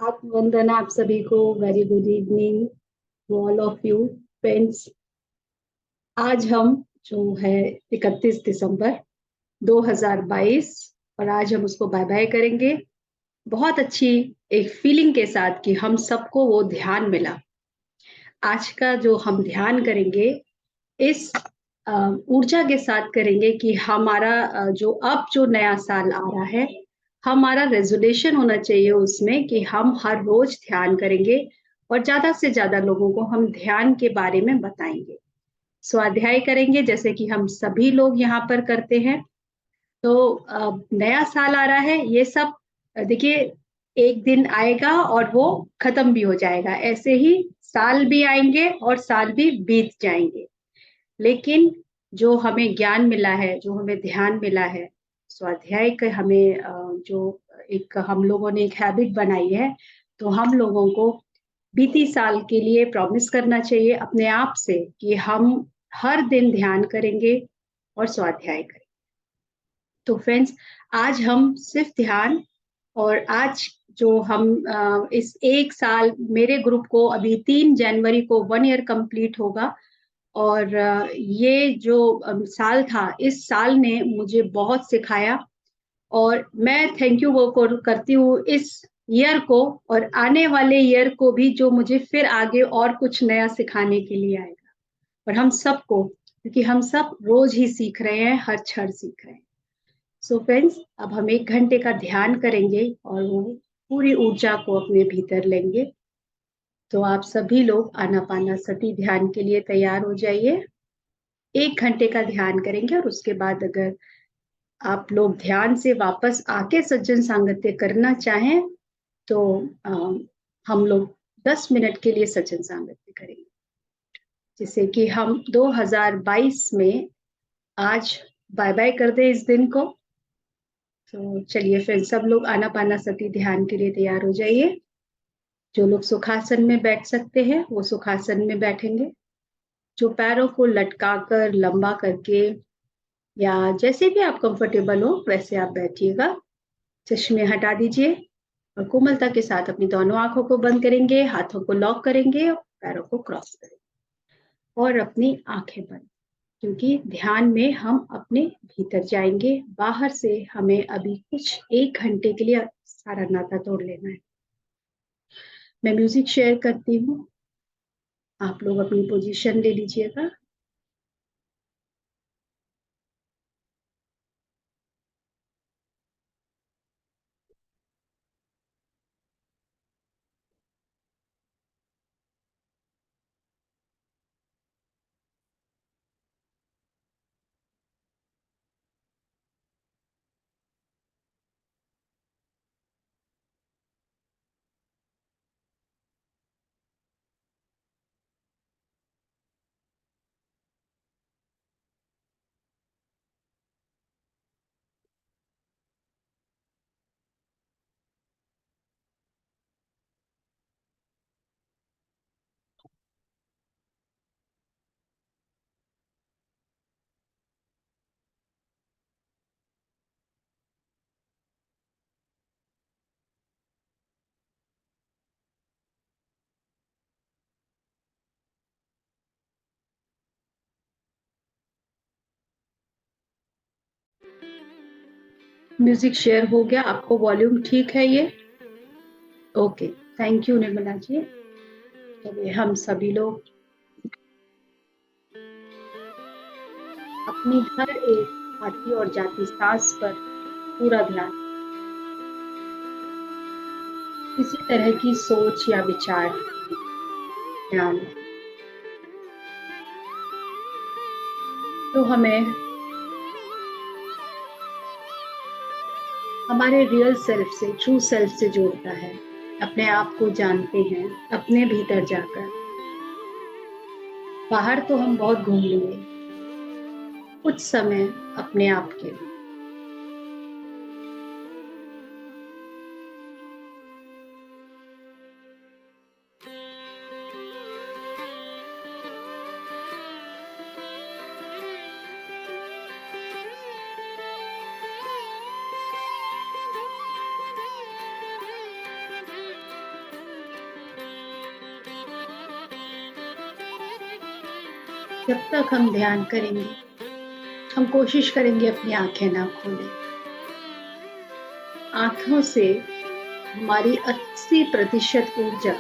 आप वंदना, आप सभी को very good evening all of you friends. आज हम जो है 31 दिसंबर 2022 और आज हम उसको बाय बाय करेंगे बहुत अच्छी एक फीलिंग के साथ कि हम सबको वो ध्यान मिला। आज का जो हम ध्यान करेंगे इस ऊर्जा के साथ करेंगे कि हमारा जो नया साल आ रहा है, हमारा रेज़ोल्यूशन होना चाहिए उसमें कि हम हर रोज़ ध्यान करेंगे और ज़्यादा से ज़्यादा लोगों को हम ध्यान के बारे में बताएँगे। स्वाध्याय करेंगे जैसे कि हम सभी लोग यहाँ पर करते हैं। तो नया साल आ रहा है, ये सब देखिए एक दिन आएगा और वो खत्म भी हो जाएगा। ऐसे ही साल भी आएँगे और साल भी बीत जाएँगे। लेकिन जो हमें ज्ञान मिला है, जो हमें ध्यान मिला है, स्वाध्याय के हमें जो एक हम लोगों ने एक हैबिट बनाई है, तो हम लोगों को बीती साल के लिए प्रॉमिस करना चाहिए अपने आप से कि हम हर दिन ध्यान करेंगे और स्वाध्याय करेंगे। तो फ्रेंड्स, आज हम सिर्फ ध्यान और आज जो हम इस 1 साल मेरे ग्रुप को अभी 3 जनवरी को 1 ईयर कंप्लीट होगा और ये जो साल था, इस साल ने मुझे बहुत सिखाया और मैं थैंक यू वो करती हूँ इस ईयर को और आने वाले ईयर को भी जो मुझे फिर आगे और कुछ नया सिखाने के लिए आएगा। और हम सबको क्योंकि हम सब रोज़ ही सीख रहे हैं, हर क्षण सीख रहे हैं। सो फ्रेंड्स, अब हम 1 घंटे का ध्यान करेंगे और वो पूरी ऊर्जा को अपने भीतर लेंगे। तो आप सभी लोग आनापानसति ध्यान के लिए तैयार हो जाइए। 1 घंटे का ध्यान करेंगे और उसके बाद अगर आप लोग ध्यान से वापस आके सज्जन सांगत्य करना चाहें, तो हम लोग 10 मिनट के लिए सज्जन सांगत्य करेंगे। जिससे कि हम 2022 में आज बाय-बाय कर दें इस दिन को। तो चलिए फिर सब लोग आनापानसति ध्यान के लिए तैयार हो जाइए। जो लोग सुखासन में बैठ सकते हैं, वो सुखासन में बैठेंगे। जो पैरों को लटकाकर, लंबा करके या जैसे भी आप कंफर्टेबल हो, वैसे आप बैठिएगा। चश्मे हटा दीजिए और कोमलता के साथ अपनी दोनों आँखों को बंद करेंगे, हाथों को लॉक करेंगे और पैरों को क्रॉस करेंगे और अपनी आँखें बंद क्योंकि ध्यान में हम अपने भीतर जाएँगे, बाहर से हमें अभी कुछ 1 घंटे के लिए सारा नाता तोड़ लेना है। मैं म्यूज़िक शेयर करती हूँ, आप लोग अपनी पोज़ीशन ले लीजिएगा। म्यूज़िक शेयर हो गया, आपको वॉल्यूम ठीक है ये? Okay, thank you Nirmala ji. चलिए हम सभी लोग अपनी हर एक आती और जाती सांस पर पूरा ध्यान, किसी तरह की सोच या विचार ध्यान, तो हमें हमारे रियल सेल्फ से, ट्रू सेल्फ से जोड़ता है। अपने आप को जानते हैं, अपने भीतर जाकर। बाहर तो हम बहुत घूम लिए, कुछ समय अपने आप के लिए। जब तक हम ध्यान करेंगे, हम कोशिश करेंगे अपनी आंखें ना खोलें। आंखों से हमारी 80% ऊर्जा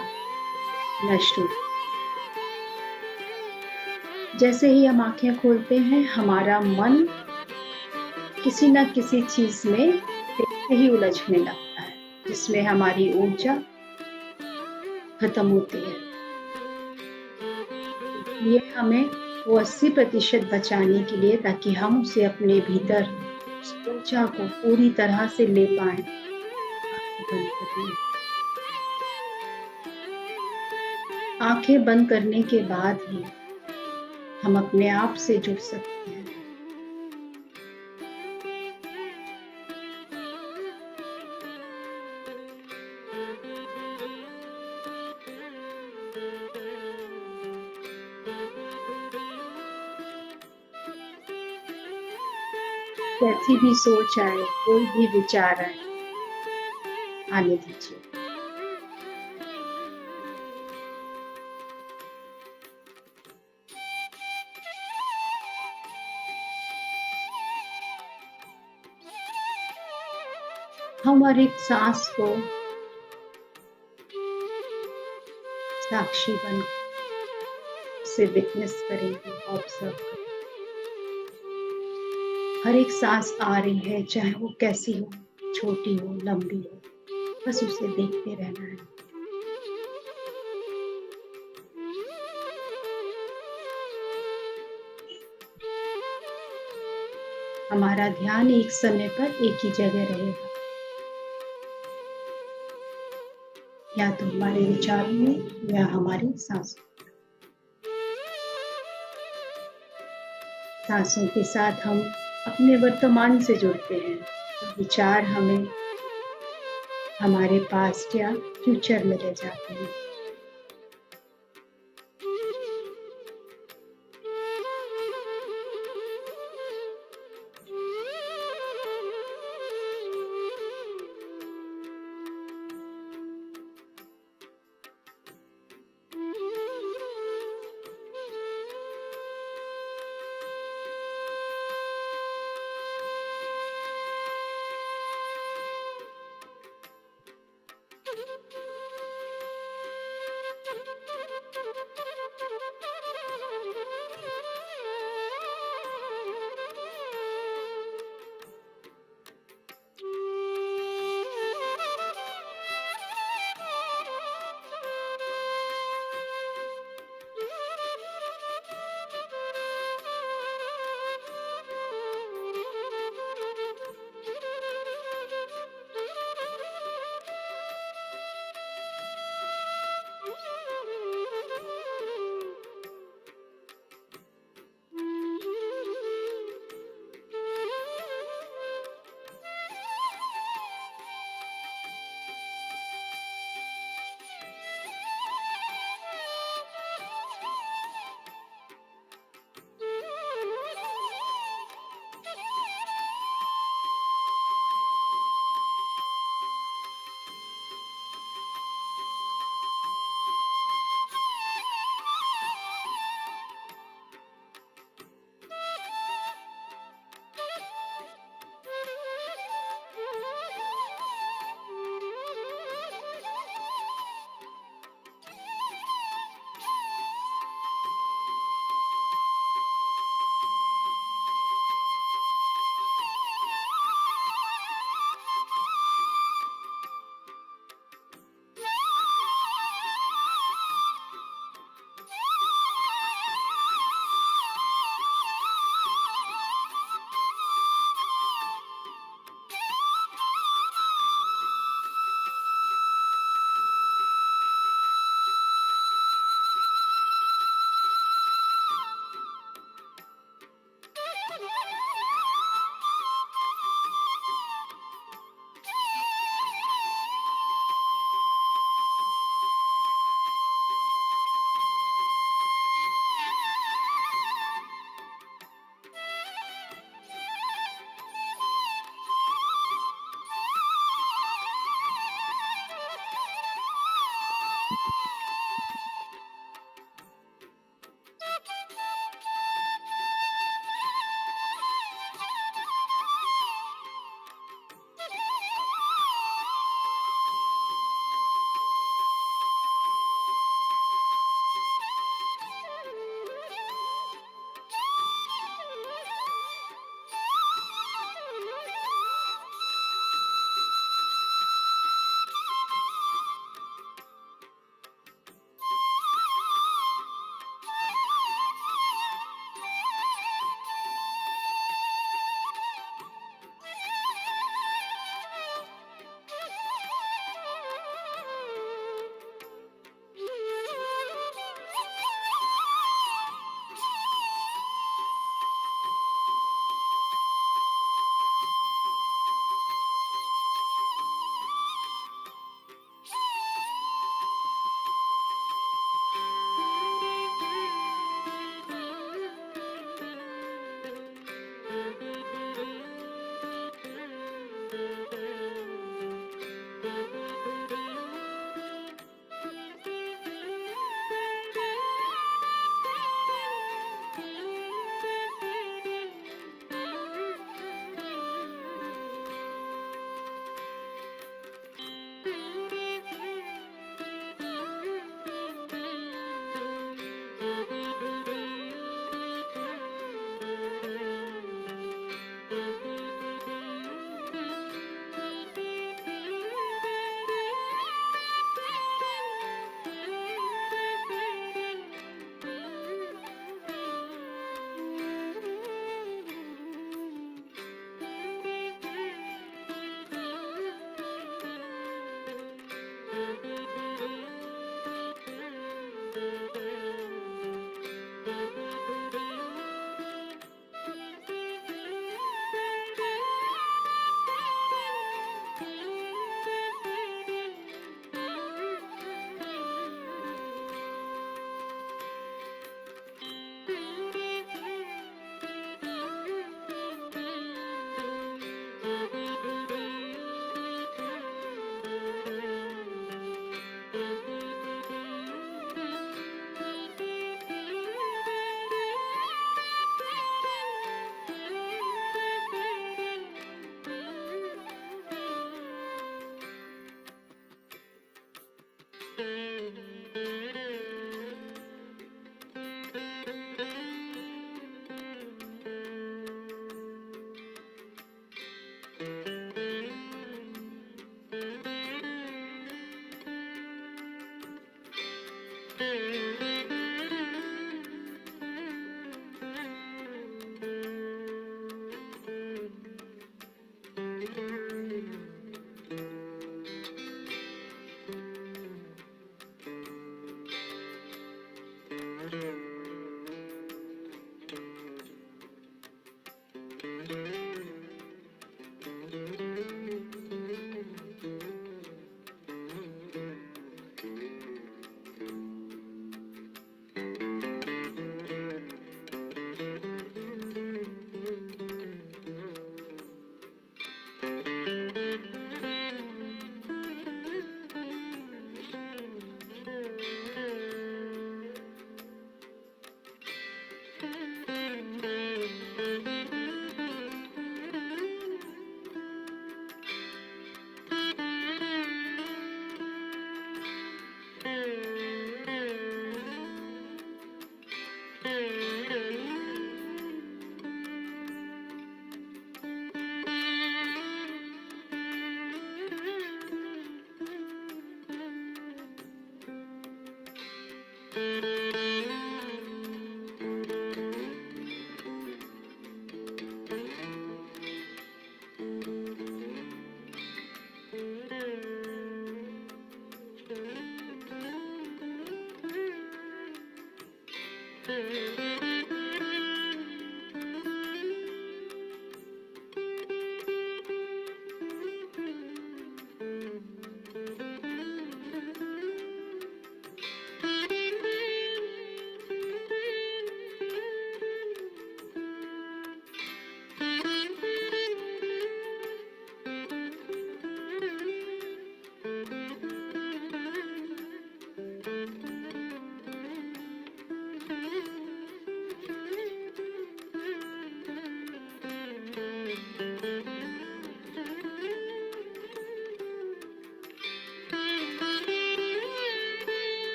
नष्ट होती है। जैसे ही हम आंखें खोलते हैं, हमारा मन किसी न किसी चीज में फिर ही उलझने लगता है, जिसमें हमारी ऊर्जा खत्म होती है। इसलिए हमें वो 80% बचाने के लिए, ताकि हम उसे अपने भीतर उस ऊर्जा को पूरी तरह से ले पाएं, आंखें बंद करिए। आंखें बंद करने के बाद ही हम अपने आप से जुड़ सकते हैं। कैसी भी सोच आए, कोई भी विचार आए, आने दीजिए। हम हर एक सांस को साक्षी बन से विटनेस करेंगे, ऑब्जर्व करेंगे। हर एक सांस आ रही है, चाहे वो कैसी हो, छोटी हो, लंबी हो, बस उसे देखते रहना है। हमारा ध्यान एक समय पर एक ही जगह रहेगा, या तो हमारे विचारों में या हमारी सांसों। सांसों के साथ हम अपने वर्तमान से जुड़ते हैं, और विचार हमें हमारे पास्ट या फ्यूचर में ले जाते हैं।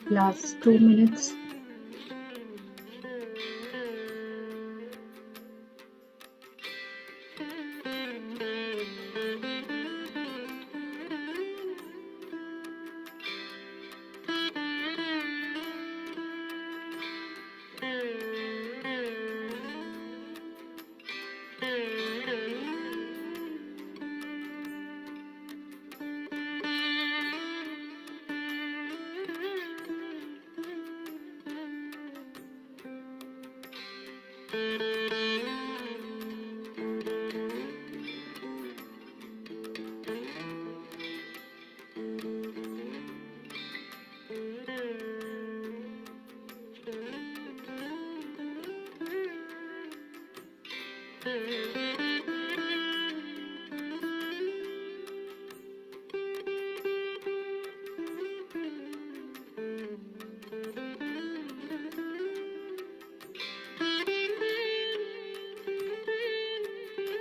Last 2 minutes.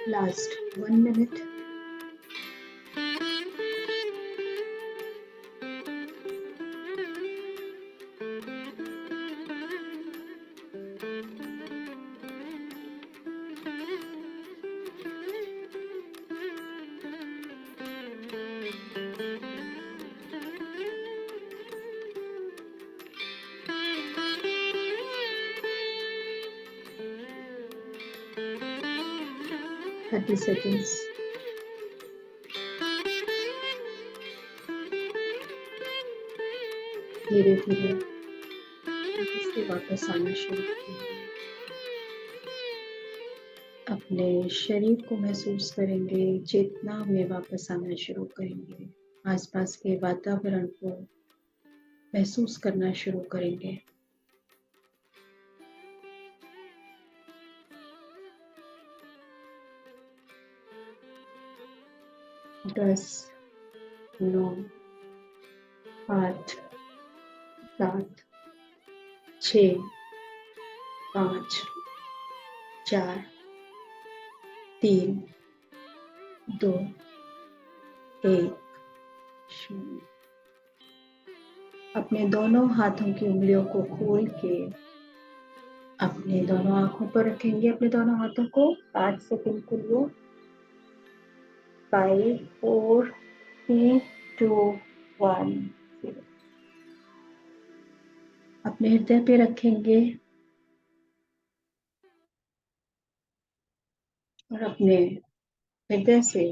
Last 1 minute. Thirty seconds. धीरे धीरे वापस आना शुरू करेंगे। अपने शरीर को महसूस करेंगे, चेतना में वापस आना शुरू करेंगे। आसपास के वातावरण को महसूस करना शुरू करेंगे। 10, 9, 8, 7, 6, 5, 4, 3, 2, 1, 0। अपने दोनों हाथों की उंगलियों को खोल के अपने दोनों आंखों पर रखेंगे। अपने दोनों हाथों को 5 सेकंड के लिए। 5, 4, 3, 2, 1, 0। अपने हृदय पे रखेंगे और अपने हृदय से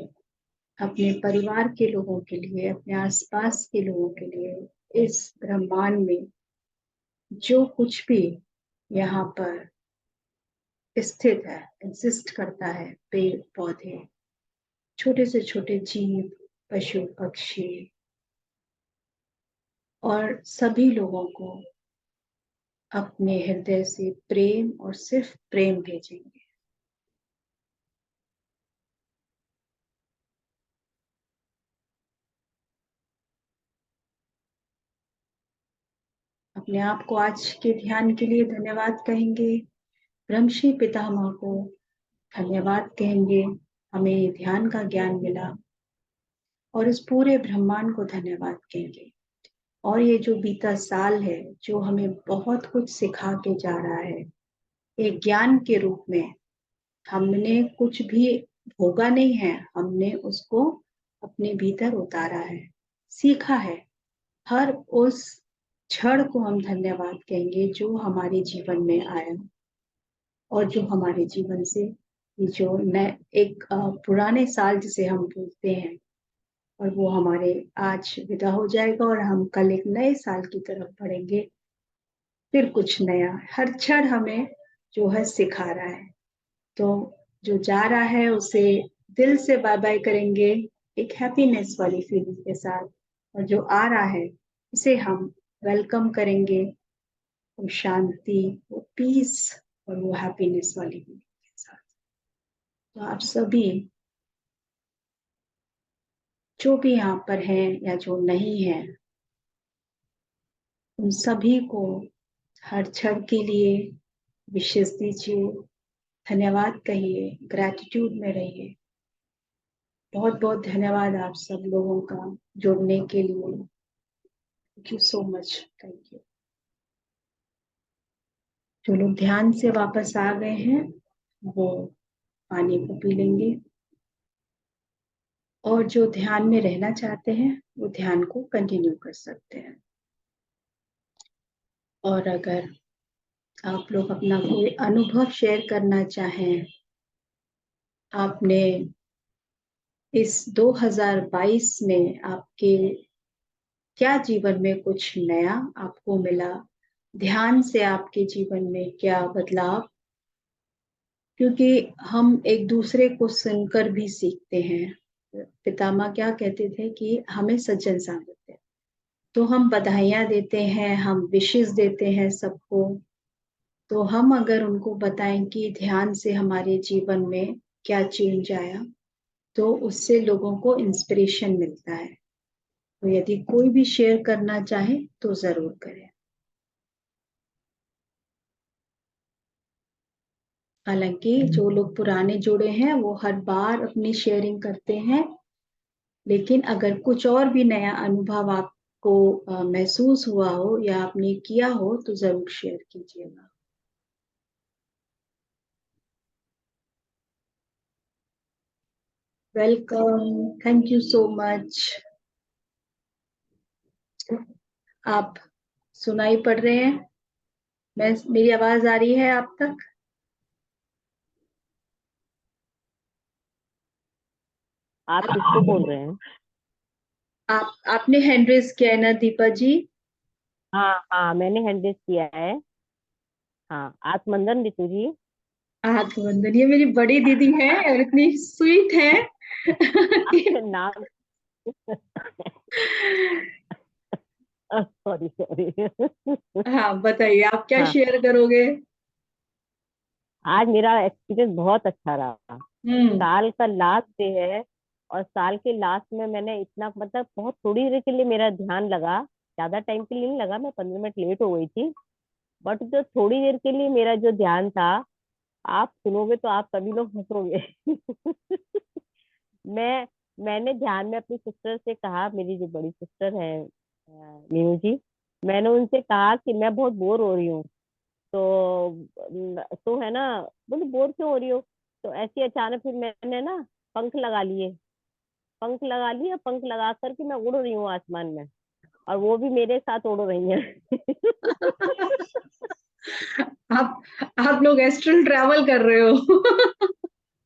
अपने परिवार के लोगों के लिए, अपने आसपास के लोगों के लिए, इस ब्रह्मांड में जो कुछ भी यहाँ पर स्थित है, एग्जिस्ट करता है, पेड़ पौधे, छोटे से छोटे जीव, पशु पक्षी और सभी लोगों को अपने हृदय से प्रेम और सिर्फ प्रेम भेजेंगे। अपने आप को आज के ध्यान के लिए धन्यवाद कहेंगे। ब्रह्मश्री पितामह को धन्यवाद कहेंगे, हमें ध्यान का ज्ञान मिला। और इस पूरे ब्रह्मांड को धन्यवाद कहेंगे। और ये जो बीता साल है, जो हमें बहुत कुछ सिखा के जा रहा है, एक ज्ञान के रूप में, हमने कुछ भी भोगा नहीं है, हमने उसको अपने भीतर उतारा है, सीखा है। हर उस क्षण को हम धन्यवाद कहेंगे जो हमारे जीवन में आया और जो हमारे जीवन से ये जो नए एक पुराने साल जिसे हम बोलते हैं, और वो हमारे आज विदा हो जाएगा और हम कल एक नए साल की तरफ बढ़ेंगे। फिर कुछ नया, हर क्षण हमें जो है सिखा रहा है। तो जो जा रहा है उसे दिल से बाय बाय करेंगे, एक हैप्पीनेस वाली फीलिंग के साथ। और जो आ रहा है उसे हम वेलकम करेंगे, वो शांति, वो पीस और वो हैप्पीनेस वाली फीलिंग के साथ। तो आप सभी जो भी यहाँ पर हैं या जो नहीं है, उन सभी को हर क्षण के लिए विशेष दीजिए, धन्यवाद कहिए, ग्रैटिट्यूड में रहिए। बहुत बहुत धन्यवाद आप सब लोगों का जुड़ने के लिए। Thank you so much, thank you. जो लोग ध्यान से वापस आ गए हैं वो पानी को पी लेंगे, और जो ध्यान में रहना चाहते हैं वो ध्यान को कंटिन्यू कर सकते हैं। और अगर आप लोग अपना कोई अनुभव शेयर करना चाहें, आपने इस 2022 में आपके क्या जीवन में कुछ नया आपको मिला, ध्यान से आपके जीवन में क्या बदलाव, क्योंकि हम एक दूसरे को सुनकर भी सीखते हैं। पितामह क्या कहते थे कि हमें सज्जन सामर्थ्य है, तो हम बधाइयां देते हैं, हम विशेष देते हैं सबको। तो हम अगर उनको बताएं कि ध्यान से हमारे जीवन में क्या चेंज आया, तो उससे लोगों को इंस्पिरेशन मिलता है। तो यदि कोई भी शेयर करना चाहे तो जरूर करें। हालांकि जो लोग पुराने जुड़े हैं वो हर बार अपनी शेयरिंग करते हैं, लेकिन अगर कुछ और भी नया अनुभव आपको महसूस हुआ हो या आपने किया हो तो जरूर शेयर कीजिएगा। Welcome, thank you so much. आप सुनाई पड़ रहे हैं? मेरी आवाज आ रही है आप तक? आप किसको बोल रहे हैं? आपने हैंड रेज किया है ना दीपा जी? हाँ हाँ, मैंने हैंडल किया है। हाँ, आत्मंदन ऋतु जी। आत्मवंदन, ये मेरी बड़ी दीदी है और इतनी स्वीट है आपके कि नाम सॉरी सॉरी। हाँ, बताइए आप क्या हाँ, शेयर करोगे? आज मेरा एक्सपीरियंस बहुत अच्छा रहा। हम्म। साल का लास्ट डे है, और साल के लास्ट में मैंने इतना, मतलब बहुत थोड़ी देर के लिए मेरा ध्यान लगा। ज्यादा टाइम के लिए नहीं लगा, मैं 15 मिनट लेट हो गई थी। बट जो थोड़ी देर के लिए मेरा जो ध्यान था, आप सुनोगे तो आप सभी लोग हंसोगे। मैं मैंने ध्यान में अपनी सिस्टर से कहा, मेरी जो बड़ी सिस्टर है नीनू जी, मैंने उनसे कहा कि मैं बहुत बोर हो रही हूँ। तो है ना, बोले बोर क्यों हो रही हो? तो ऐसे ही अचानक फिर मैंने ना पंख लगा लिए। पंख लगा करके मैं उड़ रही हूँ आसमान में, और वो भी मेरे साथ उड़ रही हैं। आप आप लोग एस्ट्रल ट्रैवल कर रहे हो?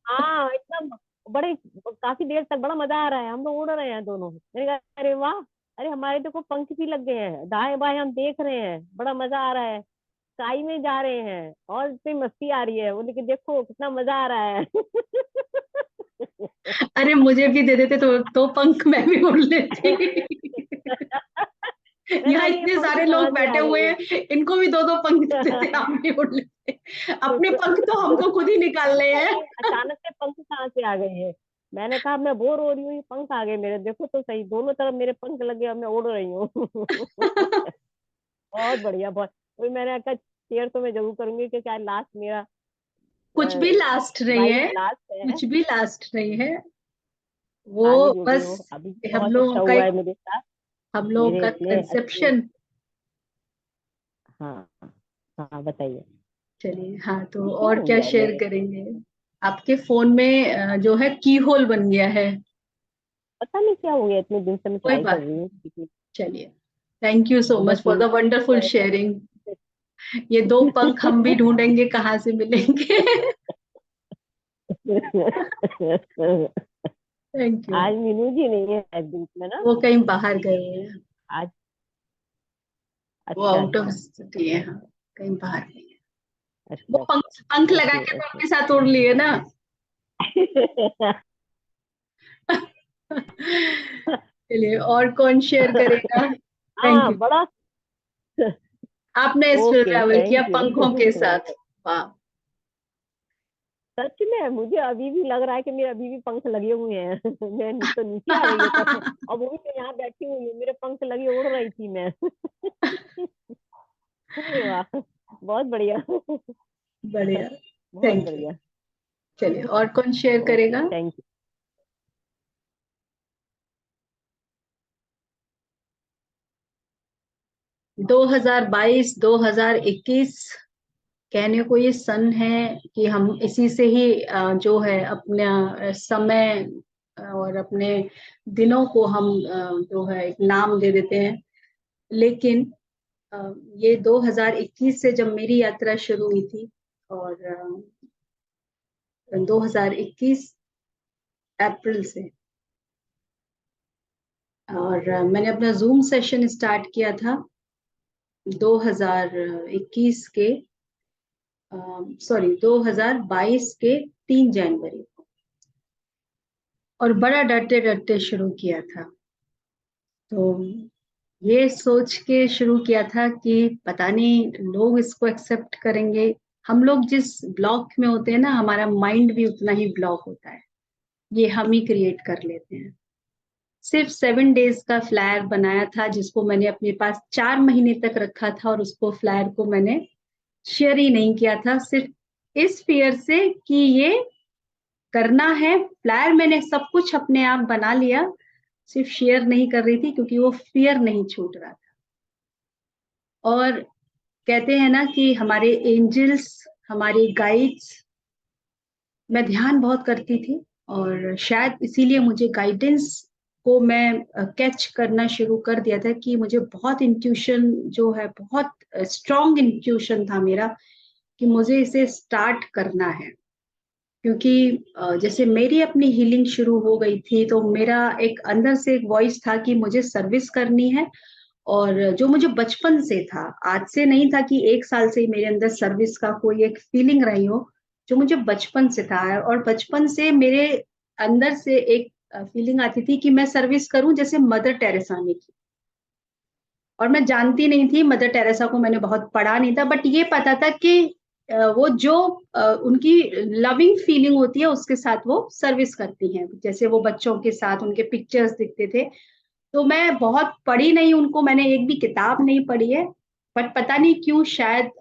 हाँ, इतना बड़े काफी देर तक बड़ा मजा आ रहा है, हम लोग उड़ रहे हैं दोनों। मैंने कहा अरे वाह, अरे हमारे तो को पंख भी लग गए हैं, दाएं बाएं हम देख रहे हैं, बड़ा मजा आ रहा है। स्काई में जा रहे हैं और इतनी मस्ती आ रही है, वो लेकिन देखो कितना मजा आ रहा है। अरे मुझे भी दे देते तो पंख मैं भी उड़ लेती। मैंने यहाँ अरे ये इतने पंख सारे कहाँ लोग से बैठे आ हुए गए? हैं, इनको भी दो दो पंख दे देते, हम भी उड़ लेते। अपने पंख तो हमको खुद ही निकालने अरे हैं। ये अचानक से पंख कहाँ से आ गए हैं? मैंने कहा मैं बोर हो रही हूँ, ये पंख आ गए मेरे, देखो तो सही, दोनों तरफ मेरे पंख लगे और मैं उड़ रही हूँ। बहुत बढ़िया, बहुत। वही मैंने कहा शेयर तो मैं जरूर करूंगी, क्योंकि आज लास्ट मेरा कुछ भी लास्ट नहीं बाईस है, लास्ट है। कुछ भी लास्ट नहीं है। वो आगे जो भी बस हो, अभी हम बहुत लोगों अच्छा का हुआ है एक, मेरे साथ। हम लोगों मेरे का इतने अच्छे। कंसेप्शन। हाँ हाँ, बताइए। चलिए, हाँ, तो क्या और हो क्या गया है शेयर मेरे? करेंगे? आपके फोन में जो है की होल बन गया है। पता नहीं क्या हो गया, इतने दिन से मैं कोई ट्राई कर बात रही नहीं, हूँ चलिए। थैंक यू सो सुबह मच फॉर द 3 बजे वंडरफुल शेयरिंग। ये दो पंख हम भी ढूंढेंगे कहाँ से मिलेंगे। Thank you. आज मीनू जी नहीं है ग्रुप में ना। वो कहीं बाहर गए हुए हैं, आज? वो अच्छा आउट ऑफ अच्छा। सिटी है, हाँ, कहीं बाहर गए हैं। वो अच्छा पंख पंख लगा ओके के तो ओके। अपने साथ उड़ लिए ना। चलिए, और कौन शेयर करेगा? थैंक हाँ, यू। बड़ा। आपने इस ओके, ट्रैवल किया थैंक पंखों के यू। साथ। वाह। सच में मुझे अभी भी लग रहा है कि मेरे अभी भी पंख लगे हुए हैं। मैं तो नीचे आ गई ऊपर, और वो भी तो यहाँ बैठी हुई हूँ, मेरे पंख लगे उड़ रही थी मैं। अरे वाह, बहुत बढ़िया। बढ़िया। बहुत थैंक यू। बढ़िया। चलिए, और कौन शेयर ओके, करेगा? Thank you. 2022 2021 कहने को ये सन है कि हम इसी से ही जो है अपना समय और अपने दिनों को हम जो है एक नाम दे देते हैं। लेकिन ये 2021 से जब मेरी यात्रा शुरू हुई थी, और 2021 अप्रैल से, और मैंने अपना जूम सेशन स्टार्ट किया था 2021 के 2022 के 3 जनवरी को, और बड़ा डरते डरते शुरू किया था। तो ये सोच के शुरू किया था कि पता नहीं लोग इसको एक्सेप्ट करेंगे। हम लोग जिस ब्लॉक में होते हैं ना, हमारा माइंड भी उतना ही ब्लॉक होता है, ये हम ही क्रिएट कर लेते हैं। सिर्फ 7 डेज का फ्लायर बनाया था, जिसको मैंने अपने पास 4 महीने तक रखा था, और उसको फ्लायर को मैंने शेयर ही नहीं किया था, सिर्फ इस फियर से कि ये करना है। फ्लायर मैंने सब कुछ अपने आप बना लिया, सिर्फ शेयर नहीं कर रही थी क्योंकि वो फियर नहीं छूट रहा था। और कहते हैं ना कि हमारे एंजल्स, हमारे गाइड्स, मैं ध्यान बहुत करती थी, और शायद इसीलिए मुझे गाइडेंस को मैं कैच करना शुरू कर दिया था कि मुझे बहुत इंट्यूशन जो है, बहुत स्ट्रॉन्ग इंट्यूशन था मेरा कि मुझे इसे स्टार्ट करना है। क्योंकि जैसे मेरी अपनी हीलिंग शुरू हो गई थी, तो मेरा एक अंदर से एक वॉइस था कि मुझे सर्विस करनी है, और जो मुझे बचपन से था, आज से नहीं था कि 1 साल से ही मेरे अंदर सर्विस का कोई एक फीलिंग रही हो, जो मुझे बचपन से था। और बचपन से मेरे अंदर से एक फीलिंग आती थी कि मैं सर्विस करूं जैसे मदर टेरेसा ने की। और मैं जानती नहीं थी मदर टेरेसा को, मैंने बहुत पढ़ा नहीं था, बट ये पता था कि वो जो उनकी लविंग फीलिंग होती है उसके साथ वो सर्विस करती हैं, जैसे वो बच्चों के साथ उनके पिक्चर्स दिखते थे। तो मैं बहुत पढ़ी नहीं उनको, मैंने एक भी किताब नहीं पढ़ी है, बट पता नहीं क्यों शायद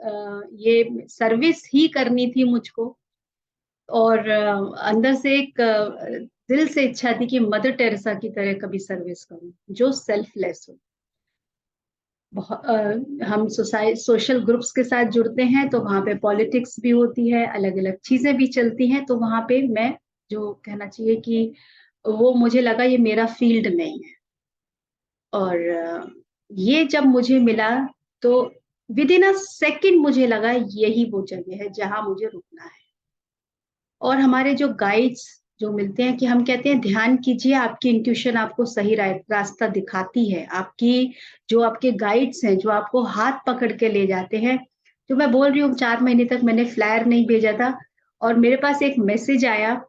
ये सर्विस ही करनी थी मुझको। और अंदर से एक दिल से इच्छा थी कि मदर टेरेसा की तरह कभी सर्विस करूं, जो सेल्फलेस हो। हम सोशल ग्रुप्स के साथ जुड़ते हैं, तो वहां पे पॉलिटिक्स भी होती है, अलग अलग चीजें भी चलती हैं, तो वहां पे मैं, जो कहना चाहिए कि वो मुझे लगा ये मेरा फील्ड नहीं है। और ये जब मुझे मिला, तो विद इन अ सेकेंड मुझे लगा यही वो जगह है जहां मुझे रुकना है। और हमारे जो गाइड्स जो मिलते हैं, कि हम कहते हैं ध्यान कीजिए, आपकी इंट्यूशन आपको सही रास्ता दिखाती है, आपकी जो आपके गाइड्स हैं जो आपको हाथ पकड़ के ले जाते हैं। जो मैं बोल रही हूँ, 4 महीने तक मैंने फ्लायर नहीं भेजा था, और मेरे पास एक मैसेज आया,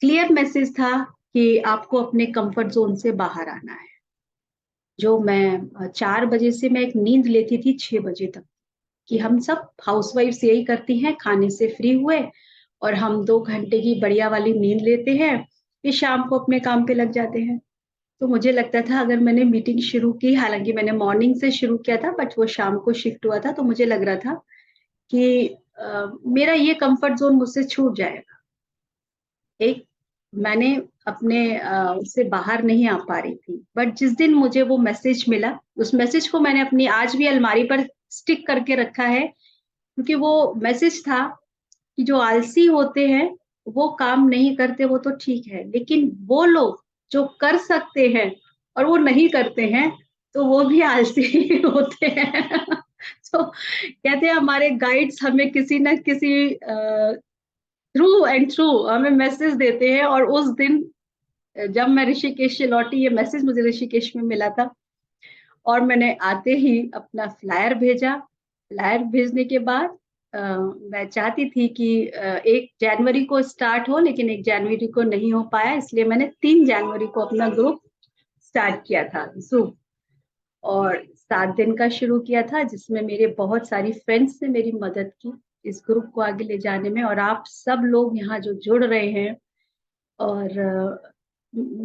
क्लियर मैसेज था कि आपको अपने कंफर्ट जोन से बाहर आना है। जो मैं 4 बजे से मैं एक नींद लेती थी 6 बजे तक, कि हम सब हाउसवाइफ्स यही करती हैं, खाने से फ्री हुए और हम 2 घंटे की बढ़िया वाली नींद लेते हैं, फिर शाम को अपने काम पे लग जाते हैं। तो मुझे लगता था अगर मैंने मीटिंग शुरू की, हालांकि मैंने मॉर्निंग से शुरू किया था, बट वो शाम को शिफ्ट हुआ था, तो मुझे लग रहा था कि मेरा ये कंफर्ट जोन मुझसे छूट जाएगा। एक मैंने अपने उससे बाहर नहीं आ पा रही थी, बट जिस दिन मुझे वो मैसेज मिला, उस मैसेज को मैंने अपनी आज भी अलमारी पर स्टिक करके रखा है, क्योंकि वो मैसेज था कि जो आलसी होते हैं वो काम नहीं करते, वो तो ठीक है, लेकिन वो लोग जो कर सकते हैं और वो नहीं करते हैं, तो वो भी आलसी ही होते हैं। तो कहते हैं हमारे गाइड्स हमें किसी ना किसी थ्रू एंड थ्रू हमें मैसेज देते हैं। और उस दिन जब मैं ऋषिकेश से लौटी, ये मैसेज मुझे ऋषिकेश में मिला था, और मैंने आते ही अपना फ्लायर भेजा। फ्लायर भेजने के बाद मैं चाहती थी कि 1 जनवरी को स्टार्ट हो, लेकिन 1 जनवरी को नहीं हो पाया, इसलिए मैंने 3 जनवरी को अपना ग्रुप स्टार्ट किया था जूम। और 7 दिन का शुरू किया था, जिसमें मेरे बहुत सारी फ्रेंड्स ने मेरी मदद की इस ग्रुप को आगे ले जाने में, और आप सब लोग यहाँ जो जुड़ रहे हैं। और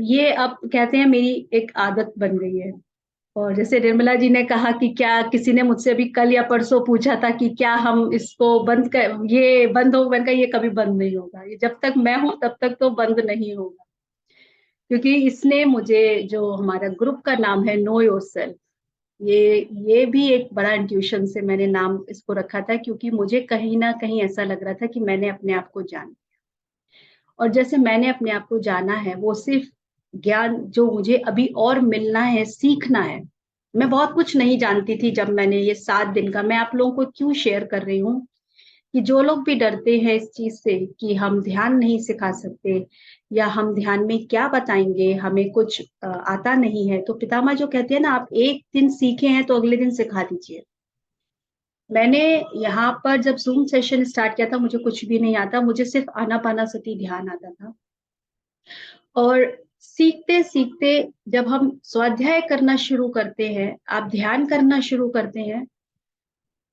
ये अब कहते हैं मेरी एक आदत बन गई है। और जैसे निर्मला जी ने कहा कि क्या किसी ने मुझसे अभी कल या परसों पूछा था कि क्या हम इसको बंद कर, ये बंद हो, मैंने कहा ये कभी बंद नहीं होगा, ये जब तक मैं हूं तब तक तो बंद नहीं होगा। क्योंकि इसने मुझे, जो हमारा ग्रुप का नाम है नो योरसेल्फ, ये भी एक बड़ा इंट्यूशन से मैंने नाम इसको रखा था, क्योंकि मुझे कहीं ना कहीं ऐसा लग रहा था कि मैंने अपने आप को जान, और जैसे मैंने अपने आप को जाना है वो सिर्फ ज्ञान जो मुझे अभी और मिलना है, सीखना है। मैं बहुत कुछ नहीं जानती थी जब मैंने ये 7 दिन का, मैं आप लोगों को क्यों शेयर कर रही हूँ कि जो लोग भी डरते हैं इस चीज से कि हम ध्यान नहीं सिखा सकते या हम ध्यान में क्या बताएंगे, हमें कुछ आता नहीं है, तो पितामह जो कहते हैं ना, आप एक दिन सीखे हैं तो अगले दिन सिखा दीजिए। मैंने यहाँ पर जब जूम सेशन स्टार्ट किया था, मुझे कुछ भी नहीं आता, मुझे सिर्फ आनापानासती ध्यान आता था। और सीखते सीखते जब हम स्वाध्याय करना शुरू करते हैं, आप ध्यान करना शुरू करते हैं,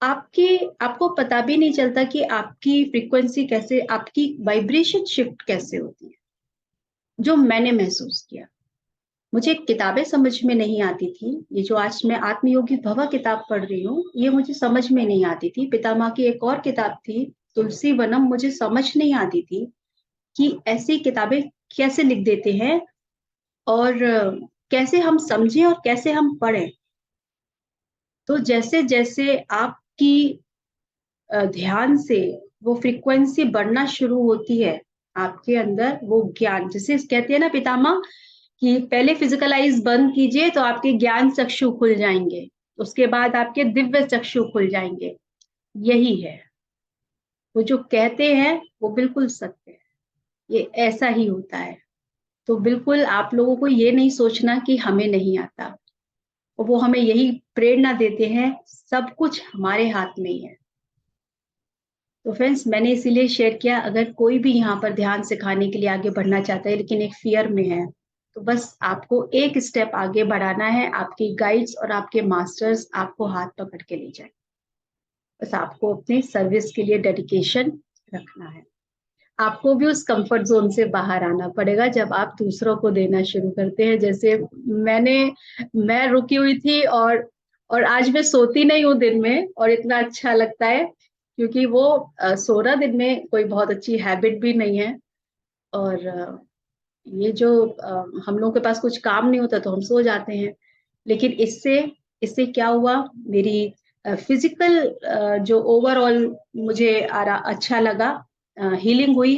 आपकी आपको पता भी नहीं चलता कि आपकी फ्रीक्वेंसी कैसे, आपकी वाइब्रेशन शिफ्ट कैसे होती है। जो मैंने महसूस किया, मुझे किताबें समझ में नहीं आती थी। ये जो आज मैं आत्मयोगी भवा किताब पढ़ रही हूँ, ये मुझे समझ में नहीं आती थी। पितामह की एक और किताब थी तुलसी वनम, मुझे समझ नहीं आती थी कि ऐसी किताबें कैसे लिख देते हैं, और कैसे हम समझें और कैसे हम पढ़ें। तो जैसे जैसे आपकी ध्यान से वो फ्रीक्वेंसी बढ़ना शुरू होती है, आपके अंदर वो ज्ञान, जिसे कहते हैं ना पितामह कि पहले फिजिकलाइज बंद कीजिए तो आपके ज्ञान चक्षु खुल जाएंगे, उसके बाद आपके दिव्य चक्षु खुल जाएंगे। यही है, वो जो कहते हैं वो बिल्कुल सत्य है, ये ऐसा ही होता है। तो बिल्कुल आप लोगों को ये नहीं सोचना कि हमें नहीं आता, और वो हमें यही प्रेरणा देते हैं, सब कुछ हमारे हाथ में ही है। तो फ्रेंड्स, मैंने इसीलिए शेयर किया, अगर कोई भी यहाँ पर ध्यान सिखाने के लिए आगे बढ़ना चाहता है लेकिन एक फियर में है, तो बस आपको एक स्टेप आगे बढ़ाना है, आपकी गाइड्स और आपके मास्टर्स आपको हाथ पकड़ के ले जाए। बस आपको अपने सर्विस के लिए डेडिकेशन रखना है। आपको भी उस कंफर्ट जोन से बाहर आना पड़ेगा जब आप दूसरों को देना शुरू करते हैं। जैसे मैंने मैं रुकी हुई थी, और आज मैं सोती नहीं हूँ दिन में, और इतना अच्छा लगता है, क्योंकि वो सोना दिन में कोई बहुत अच्छी हैबिट भी नहीं है। और ये जो हम लोगों के पास कुछ काम नहीं होता तो हम सो जाते हैं, लेकिन इससे इससे क्या हुआ, मेरी फिजिकल जो ओवरऑल मुझे अच्छा लगा, हीलिंग हुई।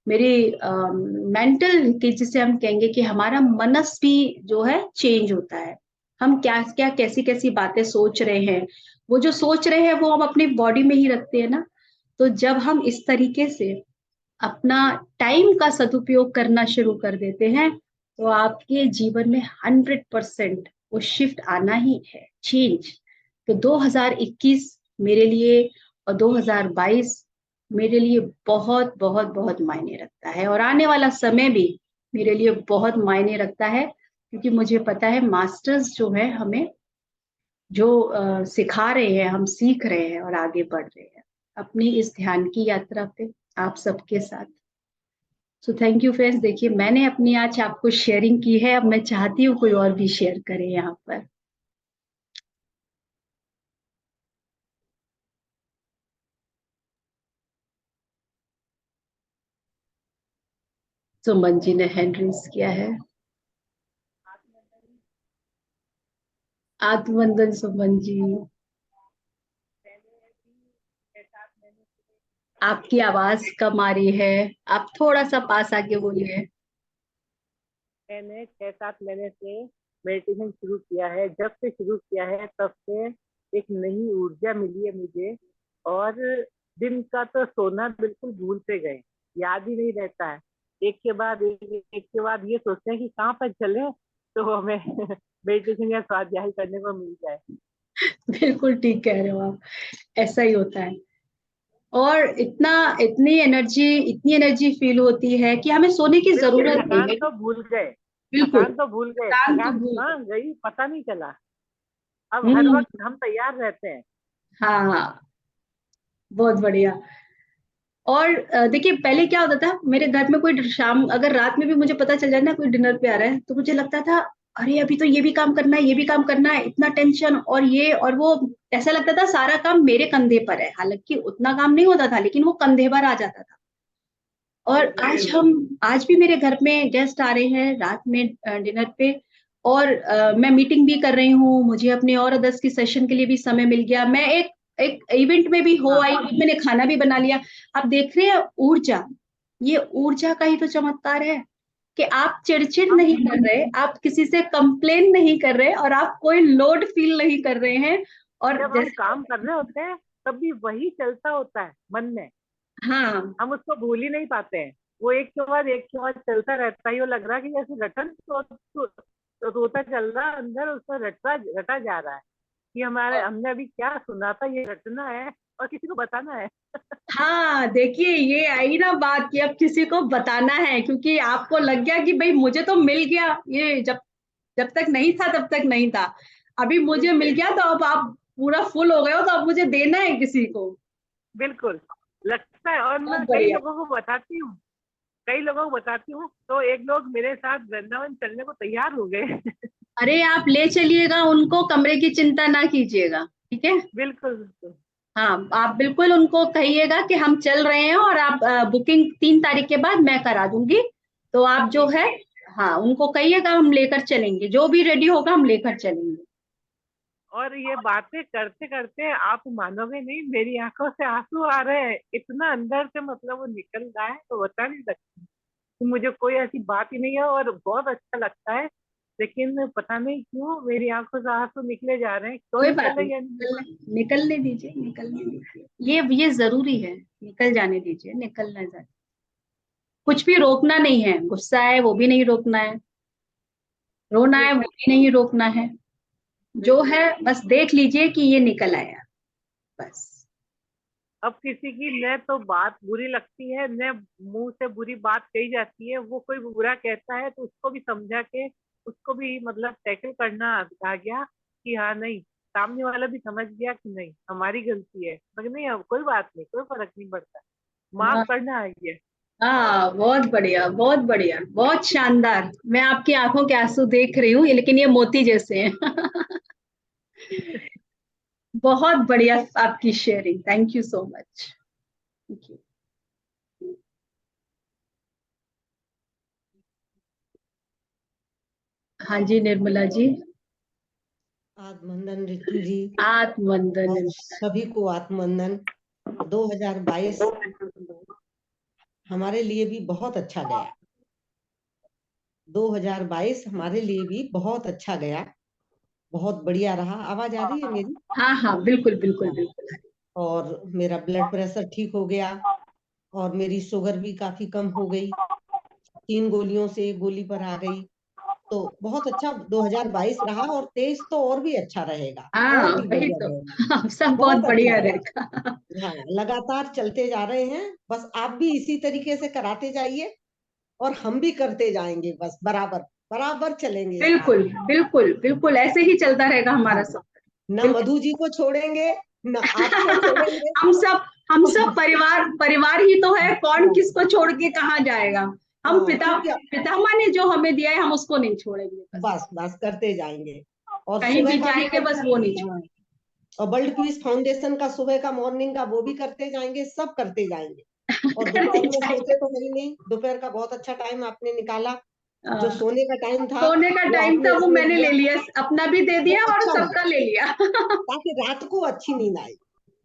मेरी मेंटल की, जिसे हम कहेंगे कि हमारा मनस भी जो है चेंज होता है। हम क्या क्या कैसी कैसी बातें सोच रहे हैं, वो जो सोच रहे हैं वो हम अपनी बॉडी में ही रखते हैं ना। तो जब हम इस तरीके से अपना टाइम का सदुपयोग करना शुरू कर देते हैं, तो आपके जीवन में 100% वो शिफ्ट आना ही है, चेंज। तो 2021 मेरे लिए और 2022 मेरे लिए बहुत बहुत बहुत मायने रखता है, और आने वाला समय भी मेरे लिए बहुत मायने रखता है, क्योंकि मुझे पता है मास्टर्स जो है हमें जो सिखा रहे हैं, हम सीख रहे हैं और आगे बढ़ रहे हैं अपनी इस ध्यान की यात्रा पे आप सबके साथ। So thank you friends. देखिए, मैंने अपनी आज आपको शेयरिंग की है, अब मैं चाहती हूँ कोई और भी शेयर करे यहाँ पर। सुमन जी ने हैंड रेज किया है। आत्मवंदन सुमन जी। आपकी आवाज कम आ रही है, आप थोड़ा सा पास आके बोलिए। मैंने 6-7 महीने से मेडिटेशन शुरू किया है। जब से शुरू किया है तब से एक नई ऊर्जा मिली है मुझे। और दिन का तो सोना बिल्कुल भूलते गए, याद ही नहीं रहता है। एक के बाद एक के बाद ये सोचते हैं कि कहाँ पर चले तो हमें मेडिटेशन या स्वाध्याय करने को मिल जाए। बिल्कुल ठीक कह रहे हो आप, ऐसा ही होता है। और इतनी एनर्जी फील होती है कि हमें सोने की बिल्कुल जरूरत नहीं थकान है। तो भूल गए। बिल्कुल, थकान तो भूल गए, काम तो थकान भूल कहाँ गए। गई पता नहीं चला। अब हर हम्म। वक्त हम तैयार रहते हैं। हाँ हाँ, बहुत बढ़िया। और देखिए, पहले क्या होता था, मेरे घर में कोई शाम, अगर रात में भी मुझे पता चल जाए ना कोई डिनर पे आ रहा है, तो मुझे लगता था अरे अभी तो ये भी काम करना है, ये भी काम करना है, इतना टेंशन और ये और वो। ऐसा लगता था सारा काम मेरे कंधे पर है, हालांकि उतना काम नहीं होता था, लेकिन वो कंधे पर आ जाता था। और आज भी मेरे घर में गेस्ट आ रहे हैं रात में डिनर पे, और मैं मीटिंग भी कर रही हूँ, मुझे अपने और अदर्स की सेशन के लिए भी समय मिल गया, मैं एक एक इवेंट में भी हो आई, मैंने खाना भी बना लिया। आप देख रहे हैं ऊर्जा, ये ऊर्जा का ही तो चमत्कार है कि आप चिड़चिड़ नहीं कर रहे, आप किसी से कंप्लेन नहीं कर रहे, और आप कोई लोड फील नहीं कर रहे हैं। और जब हम काम कर रहे होते हैं तब भी वही चलता होता है मन में, हाँ हम उसको भूल ही नहीं पाते हैं। वो एक के बाद चलता रहता है, ये लग रहा है कि जैसे रटन तो रोता चल रहा है अंदर, उसमें रटा रटा जा रहा है कि हमारे हमने अभी क्या सुना था, ये रटना है और किसी को बताना है। हाँ, देखिए ये आई ना बात कि अब किसी को बताना है, क्योंकि आपको लग गया कि भाई मुझे तो मिल गया, ये जब जब तक नहीं था तब तक नहीं था, अभी मुझे मिल गया तो अब आप पूरा फुल हो गए हो, तो अब मुझे देना है किसी को। बिल्कुल लगता है। और बहुत मैं बढ़िया। कई लोगों को बताती हूँ तो एक लोग मेरे साथ वृंदावन चलने को तैयार हो गए। अरे आप ले चलिएगा उनको, कमरे की चिंता ना कीजिएगा, ठीक है। बिल्कुल बिल्कुल। हाँ, आप बिल्कुल उनको कहिएगा कि हम चल रहे हैं, और आप बुकिंग 3 तारीख के बाद मैं करा दूंगी, तो आप जो है, हाँ उनको कहिएगा हम लेकर चलेंगे, जो भी रेडी होगा हम लेकर चलेंगे। और ये बातें करते करते आप मानोगे नहीं, मेरी आंखों से आंसू आ रहे हैं, इतना अंदर से मतलब वो निकल रहा है तो बता नहीं सकती कि मुझे कोई ऐसी बात ही नहीं है और बहुत अच्छा लगता है। लेकिन पता नहीं क्यों मेरी आंखों से आंसू निकले जा रहे हैं, क्यों कोई बात निकल नहीं, रही है नहीं पता। निकलने दीजिए, निकलने दीजिए, ये जरूरी है, निकल जाने दीजिए, निकलना जाए, कुछ भी रोकना नहीं है, गुस्सा है वो भी नहीं रोकना है, रोना है वो बिल्कुल भी नहीं रोकना है, जो बिल्कुल। है बस देख लीजिए कि ये निकल आया, बस। अब किसी की न तो बात बुरी लगती है, न मुंह से बुरी बात कही जाती है, वो कोई बुरा कहता है तो उसको भी समझा के उसको भी मतलब टैकल करना आ गया कि हाँ नहीं, सामने वाला भी समझ गया कि नहीं हमारी गलती है, मगर नहीं अब कोई बात नहीं, कोई फर्क नहीं पड़ता, माफ हाँ करना आ गया। हाँ, बहुत बढ़िया, बहुत बढ़िया, बहुत शानदार, मैं आपकी आंखों के आंसू देख रही हूँ, लेकिन ये मोती जैसे हैं। बहुत बढ़िया आपकी sharing, thank you so much, thank you. हाँ जी निर्मला जी। आत्मवंदन रितु जी। आत्मवंदन। और सभी को आत्मवंदन। 2022 हमारे लिए भी बहुत अच्छा गया। 2022 हमारे लिए भी बहुत अच्छा गया, बहुत बढ़िया रहा। आवाज आ रही है मेरी? हाँ हाँ, बिल्कुल बिल्कुल हाँ। बिल्कुल। और मेरा ब्लड प्रेशर ठीक हो गया और मेरी शुगर भी काफी कम हो गई, 3 गोलियों से 1 गोली पर आ गई। तो बहुत अच्छा 2022 रहा और 23 तो और भी अच्छा रहेगा, हाँ बहुत ही वही बढ़िया तो, रहेगा। हाँ, सब बहुत बहुत अच्छा बढ़िया रहेगा। रहेगा। हाँ, लगातार चलते जा रहे हैं, बस आप भी इसी तरीके से कराते जाइए और हम भी करते जाएंगे, बस बराबर बराबर चलेंगे साथ बिल्कुल में। बिल्कुल बिल्कुल, ऐसे ही चलता रहेगा हमारा हाँ, सब। न बिल्कुल। मधु जी को छोड़ेंगे, न आपको छोड़ेंगे। हम सब परिवार ही तो है, कौन हाँ, किसको छोड़ के कहाँ जाएगा। हम हाँ, क्योंकि पितामह ने जो हमें दिया है, हम उसको नहीं छोड़ेंगे, बस बस बस करते जाएंगे। और कहीं सुबह भी का भी जाएंगे, बस करते। वो नहीं हाँ, छोड़ेंगे। और वर्ल्ड पीस फाउंडेशन का सुबह का मॉर्निंग का वो भी करते जाएंगे, सब करते जाएंगे। और करते दोपहर में जाएंगे। सोते तो है ही नहीं, दोपहर का बहुत अच्छा टाइम आपने निकाला, जो हाँ, सोने का टाइम था सोने का वो टाइम आपने था वो इसमें मैंने दिया, ले लिया, अपना भी दे वो दिया और अच्छा सबका हुआ, ले लिया। ताकि रात को अच्छी नींद आए,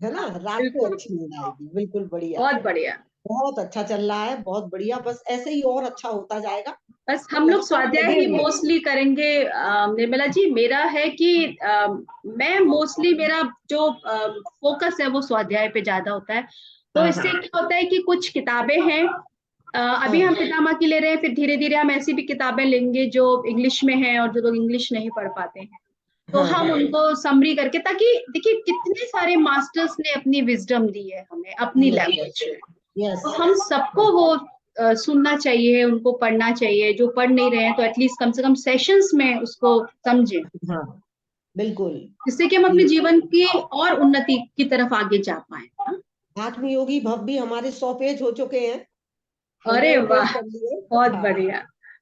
है ना, रात को बिल्कुल, अच्छी नींद आएगी। बिल्कुल बढ़िया, बहुत बढ़िया। बहुत अच्छा चल रहा है, बहुत बढ़िया, बस ऐसे ही और अच्छा होता जाएगा। बस और हम लोग लगातार स्वाध्याय लगे ही हुए हैं। मोस्टली करेंगे, निर्मला जी, मेरा है कि मैं मोस्टली, मेरा जो फोकस है वो स्वाध्याय पे ज्यादा होता है, तो हाँ इससे हाँ क्या होता है कि कुछ किताबें हैं, अभी हम हाँ पितामह की ले रहे हैं, फिर धीरे धीरे हम ऐसी भी किताबें लेंगे जो इंग्लिश में है, और जो लोग इंग्लिश नहीं पढ़ पाते हैं, तो हाँ हम हाँ। उनको समरी करके, ताकि देखिए कितने सारे मास्टर्स ने अपनी विजडम दी है हमें अपनी यस लैंग्वेज में, यस। तो हम सबको वो सुनना चाहिए, उनको पढ़ना चाहिए, जो पढ़ नहीं रहे हैं तो एटलीस्ट कम से कम सेशंस में उसको समझें, हाँ बिल्कुल। जिससे कि हम अपने ये जीवन की और उन्नति की तरफ आगे जा पाए। हाँ? आत्मयोगी भव भी हमारे 100 पेज हो चुके हैं, अरे 100 पेज वाह, कर लिए। बहुत हाँ, बढ़िया,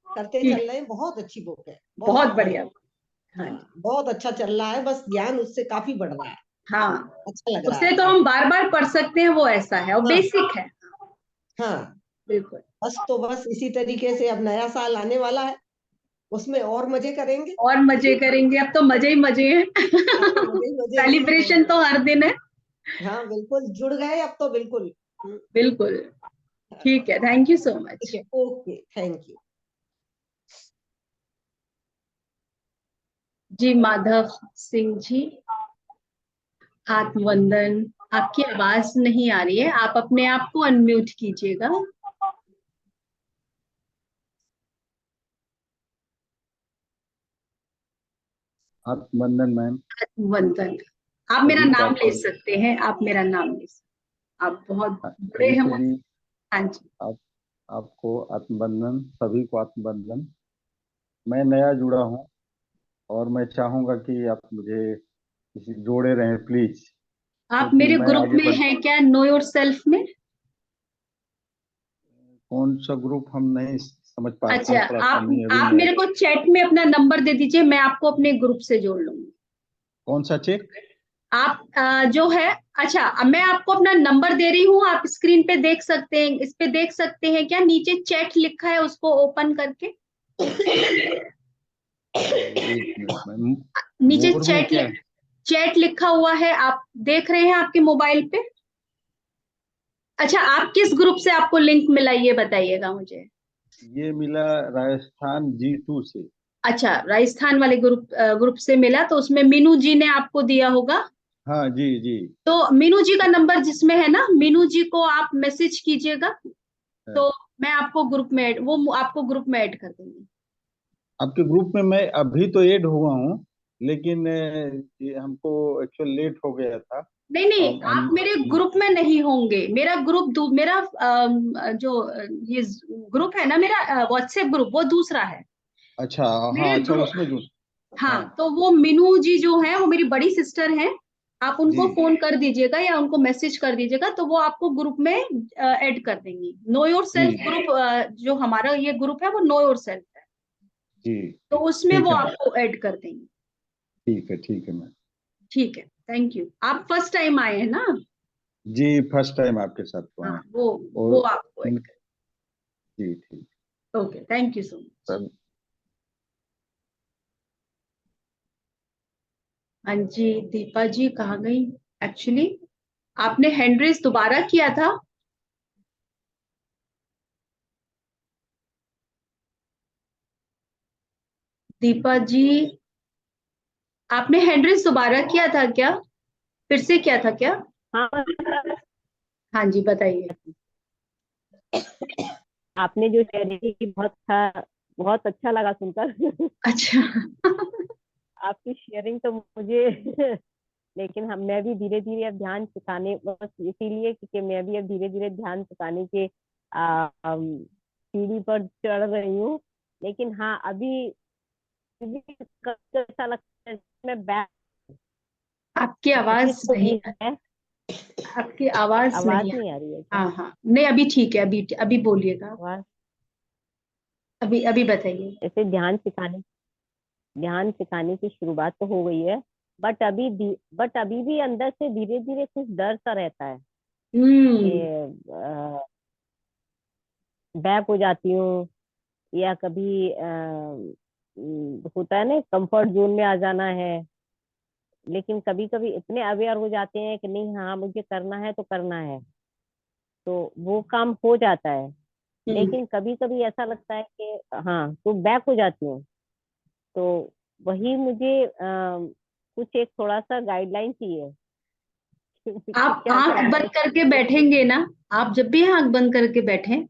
करते ठीक, चल रहे हैं, बहुत अच्छी बुक है, बहुत बहुत बढ़िया। बढ़िया। हाँ हाँ, बहुत अच्छा चल रहा है, बस ज्ञान उससे काफी बढ़ रहा है, हाँ, अच्छा लग रहा उसे है। तो हम बार बार पढ़ सकते हैं, वो ऐसा है और हाँ बेसिक है। हाँ। बिल्कुल। बस तो बस इसी तरीके से अब नया साल आने वाला है, उसमें और मजे करेंगे। और मजे करेंगे, अब तो मजे ही मजे हैं। मजे ही मजे हैं। सेलिब्रेशन तो हर दिन है। हाँ बिल्कुल जुड़ गए अब तो बिल्कुल। बिल्कुल। ठीक है, थैंक यू सो ठीक मच। है, ओके, थैंक यू। जी माधव सिंह जी, आत्मवंदन। आपकी आवाज नहीं आ रही है, आप अपने आप को अनम्यूट कीजिएगा। आत्मबंधन मैम। आत्मवंदन। आप मेरा सभी को नाम ले आत्म सकते हैं, आप मेरा नाम ले सकते हैं। आप बहुत बड़े हैं अदिति मुझ- जी, हाँ जी। आप आपको आत्मबंधन, सभी को आत्मबंधन। मैं नया जुड़ा हूँ और मैं चाहूंगा कि आप मुझे किसी जोड़े रहें प्लीज, आप क्योंकि मेरे मैं ग्रुप आगे में बढ़। हैं क्या, नो योर सेल्फ में? कौन सा ग्रुप हम नहीं समझ पाते अच्छा, हैं, थोड़ा सा आप नहीं अभी आप मैं। मेरे को चैट में अपना नंबर दे दीजिए, मैं आपको अपने ग्रुप से जोड़ लूंगी। कौन सा चेक? आप जो है, अच्छा अब मैं आपको अपना नंबर दे रही हूँ, आप स्क्रीन पे देख सकते हैं, इस पे देख सकते हैं क्या, नीचे चैट लिखा है, उसको ओपन करके। एक मिनट मैम, नीचे मोर में क्या है? चैट लिखा हुआ है, आप देख रहे हैं आपके मोबाइल पे? अच्छा, आप किस ग्रुप से आपको लिंक मिला ये बताइएगा मुझे। ये मिला राजस्थान G2 से। अच्छा, राजस्थान वाले ग्रुप से मिला, तो उसमें मीनू जी ने आपको दिया होगा। हाँ जी जी। तो मीनू जी का नंबर जिसमें है ना, मीनू जी को आप मैसेज कीजिएगा, हाँ। तो मैं आपको ग्रुप में वो आपको ग्रुप में ऐड कर देंगी। आपके ग्रुप में मैं अभी तो ऐड हुआ हूँ, लेकिन ये हमको एक्चुअल लेट हो गया था। नहीं नहीं, आप हम मेरे ग्रुप में नहीं होंगे, मेरा ग्रुप मेरा जो ये ग्रुप है ना, मेरा व्हाट्सएप ग्रुप, वो दूसरा है। अच्छा। हाँ मेरे अच्छा, ग्रुप, उसमें जुड़। हाँ, हाँ तो वो मीनू जी जो है वो मेरी बड़ी सिस्टर हैं। आप जी उनको फोन कर दीजिएगा या उनको मैसेज कर दीजिएगा, तो वो आपको ग्रुप में ऐड कर देंगी। Know your G self group, जो हमारा ये ग्रुप है वो नो योर सेल्फ है, जी। तो उसमें ठीक वो है मैम, आपको ऐड कर देंगी। ठीक है मैम। ठीक है, थैंक यू। आप फर्स्ट टाइम आए हैं ना? जी फर्स्ट टाइम आपके साथ हुआ हाँ, है। वो और आपको ऐड कर। जी ठीक। Okay, thank you so much. तब हाँ जी, दीपा जी कहाँ गई? एक्चुअली आपने हैंड रेस दोबारा किया था। दीपा जी, आपने हैंड रेस दोबारा किया था क्या, फिर से किया था क्या? हाँ, हाँ जी, बताइए। आपने जो शेयरिंग की बहुत अच्छा लगा सुनकर। अच्छा। आपकी शेयरिंग तो मुझे लेकिन मैं भी धीरे धीरे अब ध्यान सिखाने, बस इसीलिए क्योंकि मैं भी अब धीरे धीरे ध्यान सिखाने के सीढ़ी पर चढ़ रही हूँ। लेकिन हाँ, अभी भी कभी ऐसा लगता है मैं बैक, आपकी आवाज प्रैक्टिस तो नहीं, की है। आपकी आवाज आवाज नहीं आ नहीं रही। आ रही है क्या? हाँ हाँ, नहीं अभी ठीक है, अभी अभी बोलिएगा। आवाज, अभी अभी बताइए। ऐसे ध्यान सिखाने की शुरुआत तो हो गई है, बट अभी भी अंदर से धीरे धीरे कुछ डर सा रहता है हम्म। कि बैक हो जाती हूँ, या कभी होता है ना कंफर्ट जोन में आ जाना है। लेकिन कभी कभी इतने अवेयर हो जाते हैं कि नहीं, हाँ मुझे करना है तो करना है, तो वो काम हो जाता है। हम्म। लेकिन कभी कभी ऐसा लगता है कि हाँ, तो बैक हो जाती हूँ। तो वही मुझे कुछ एक थोड़ा सा गाइडलाइन चाहिए कि आप क्या आंख करना बंद है करके कि बैठेंगे ना, आप जब भी आंख बंद करके बैठें,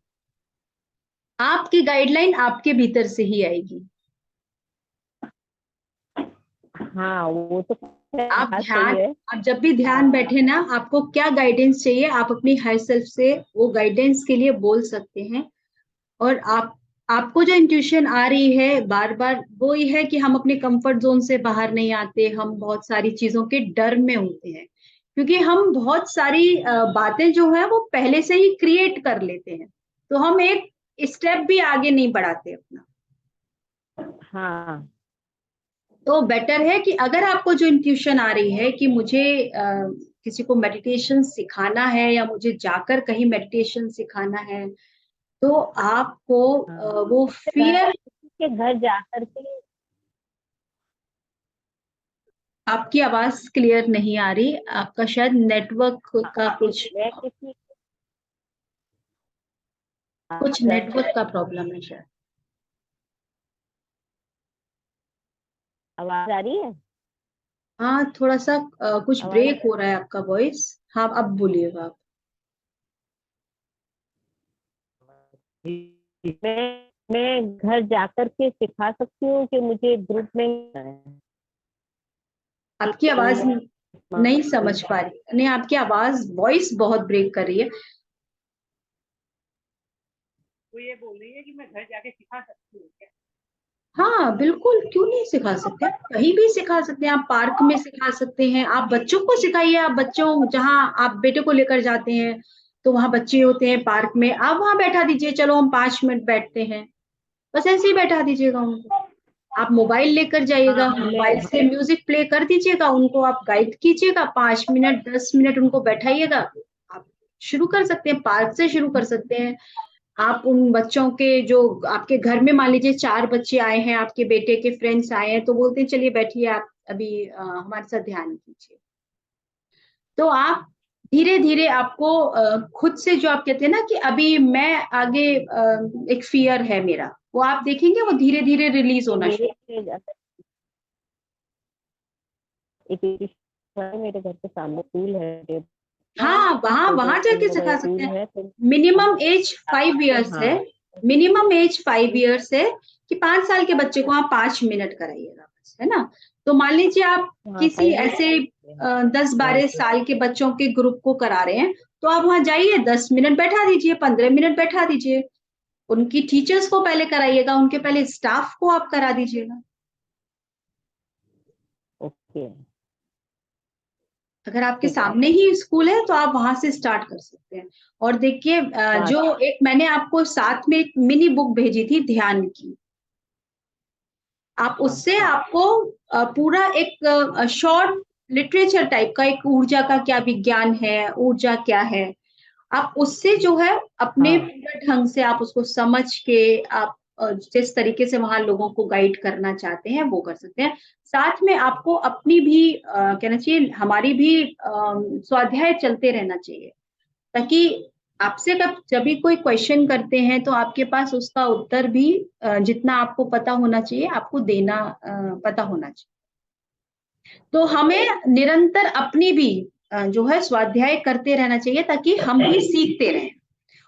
आपकी गाइडलाइन आपके भीतर से ही आएगी। हाँ, वो तो आप बात सही ध्यान, है। आप जब भी ध्यान आ, बैठे ना, आपको क्या गाइडेंस चाहिए, आप अपनी हायर सेल्फ से वो गाइडेंस के लिए बोल सकते हैं। और आपको जो इंट्यूशन आ रही है बार बार, वो ये है कि हम अपने कंफर्ट जोन से बाहर नहीं आते, हम बहुत सारी चीजों के डर में होते हैं, क्योंकि हम बहुत सारी बातें जो है वो पहले से ही क्रिएट कर लेते हैं, तो हम एक स्टेप भी आगे नहीं बढ़ाते अपना। हाँ तो बेटर है कि अगर आपको जो इंट्यूशन आ रही है कि मुझे किसी को मेडिटेशन सिखाना है या मुझे जाकर कहीं मेडिटेशन सिखाना है, तो आपको हाँ, वो फियर, के घर जाकर के आपकी आवाज क्लियर नहीं आ रही, आपका शायद नेटवर्क का कुछ मैं किसी नेटवर्क का प्रॉब्लम है शायद। आवाज आ रही है? हाँ, थोड़ा सा कुछ आवाज ब्रेक हो रहा है आपका वॉइस। हाँ, अब बोलिएगा आप। मैं घर जाकर के सिखा सकती हूँ कि मुझे ग्रुप में है। आपकी आवाज नहीं समझ पा रही, नहीं, आपकी आवाज वॉइस बहुत ब्रेक कर रही है। वो ये बोल रही है कि मैं घर जाके सिखा सकती हूँ क्या? हाँ बिल्कुल, क्यों नहीं सिखा सकते, आप कहीं भी सिखा सकते हैं, आप पार्क में सिखा सकते हैं, आप बच्चों को सिखाइए, आप बच्चों जहाँ आप बेटे को लेकर जाते हैं तो वहां बच्चे होते हैं पार्क में, आप वहां बैठा दीजिए, चलो हम 5 मिनट बैठते हैं, बस ऐसे ही बैठा दीजिएगा उनको। आप मोबाइल लेकर जाइएगा, हाँ, मोबाइल से म्यूजिक प्ले कर दीजिएगा, उनको आप गाइड कीजिएगा, 5 मिनट 10 मिनट उनको बैठाइएगा। आप शुरू कर सकते हैं, पार्क से शुरू कर सकते हैं। आप उन बच्चों के जो आपके घर में, मान लीजिए 4 बच्चे आए हैं, आपके बेटे के फ्रेंड्स आए हैं, तो बोलते हैं चलिए बैठिए आप अभी हमारे साथ ध्यान कीजिए। तो आप धीरे धीरे आपको खुद से, जो आप कहते हैं ना कि अभी मैं आगे एक फियर है मेरा, वो आप देखेंगे वो धीरे धीरे रिलीज होना शुरू। मेरे घर के सामने पूल है। हाँ, वहां वहां जाके सिखा सकते हैं। मिनिमम एज 5 इयर्स है, मिनिमम एज 5 इयर्स है कि 5 साल के बच्चे को आप 5 मिनट कराइएगा बस, है ना। तो मान लीजिए आप किसी ऐसे 10-12 साल के बच्चों के ग्रुप को करा रहे हैं, तो आप वहां जाइए, 10 मिनट बैठा दीजिए, 15 मिनट बैठा दीजिए, उनकी टीचर्स को पहले कराइएगा, उनके पहले स्टाफ को आप करा दीजिएगा। ओके, अगर आपके सामने ही स्कूल है तो आप वहां से स्टार्ट कर सकते हैं। और देखिए जो एक मैंने आपको साथ में एक मिनी बुक भेजी थी ध्यान की, आप उससे आपको पूरा एक शॉर्ट लिटरेचर टाइप का, एक ऊर्जा का क्या विज्ञान है, ऊर्जा क्या है, आप उससे जो है अपने पूरे ढंग से आप उसको समझ के आप जिस तरीके से वहां लोगों को गाइड करना चाहते हैं वो कर सकते हैं। साथ में आपको अपनी भी कहना चाहिए, हमारी भी स्वाध्याय चलते रहना चाहिए, ताकि आपसे जब भी कोई क्वेश्चन करते हैं तो आपके पास उसका उत्तर भी जितना आपको पता होना चाहिए आपको देना पता होना चाहिए। तो हमें निरंतर अपनी भी जो है स्वाध्याय करते रहना चाहिए, ताकि हम भी सीखते रहें,